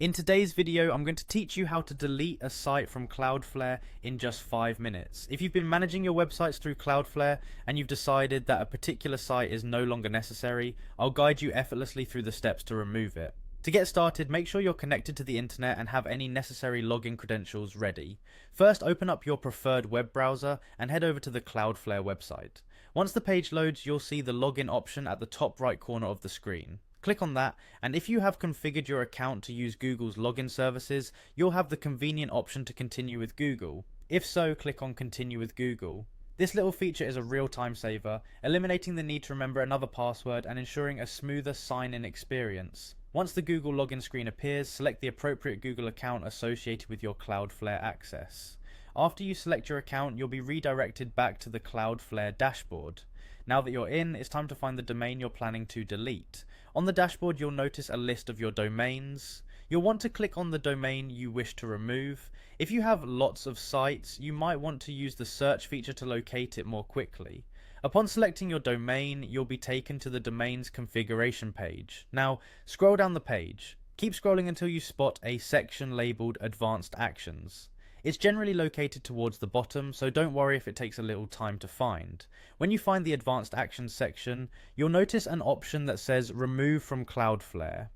In today's video, I'm going to teach you how to delete a site from Cloudflare in just 5 minutes. If you've been managing your websites through Cloudflare and you've decided that a particular site is no longer necessary, I'll guide you effortlessly through the steps to remove it. To get started, make sure you're connected to the internet and have any necessary login credentials ready. First, open up your preferred web browser and head over to the Cloudflare website. Once the page loads, you'll see the login option at the top right corner of the screen. Click on that, and if you have configured your account to use Google's login services, you'll have the convenient option to continue with Google. If so, click on Continue with Google. This little feature is a real time saver, eliminating the need to remember another password and ensuring a smoother sign-in experience. Once the Google login screen appears, select the appropriate Google account associated with your Cloudflare access. After you select your account, you'll be redirected back to the Cloudflare dashboard. Now that you're in, it's time to find the domain you're planning to delete. On the dashboard, you'll notice a list of your domains. You'll want to click on the domain you wish to remove. If you have lots of sites, you might want to use the search feature to locate it more quickly. Upon selecting your domain, you'll be taken to the domain's configuration page. Now, scroll down the page. Keep scrolling until you spot a section labeled Advanced Actions. It's generally located towards the bottom, so don't worry if it takes a little time to find. When you find the Advanced Actions section, you'll notice an option that says Remove from Cloudflare.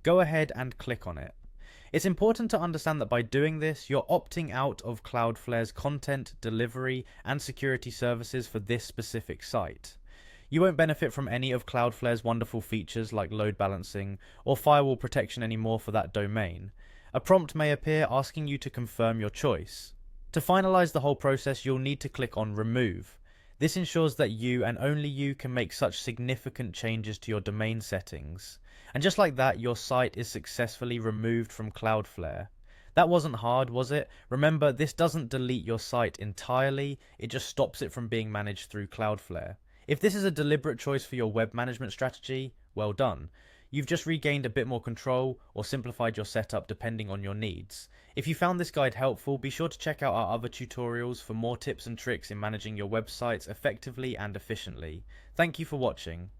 Go ahead and click on it. It's important to understand that by doing this, you're opting out of Cloudflare's content, delivery, and security services for this specific site. You won't benefit from any of Cloudflare's wonderful features like load balancing or firewall protection anymore for that domain. A prompt may appear asking you to confirm your choice. To finalize the whole process, you'll need to click on Remove. This ensures that you and only you can make such significant changes to your domain settings. And just like that, your site is successfully removed from Cloudflare. That wasn't hard, was it? Remember, this doesn't delete your site entirely, it just stops it from being managed through Cloudflare. If this is a deliberate choice for your web management strategy, well done. You've just regained a bit more control or simplified your setup depending on your needs. If you found this guide helpful, be sure to check out our other tutorials for more tips and tricks in managing your websites effectively and efficiently. Thank you for watching.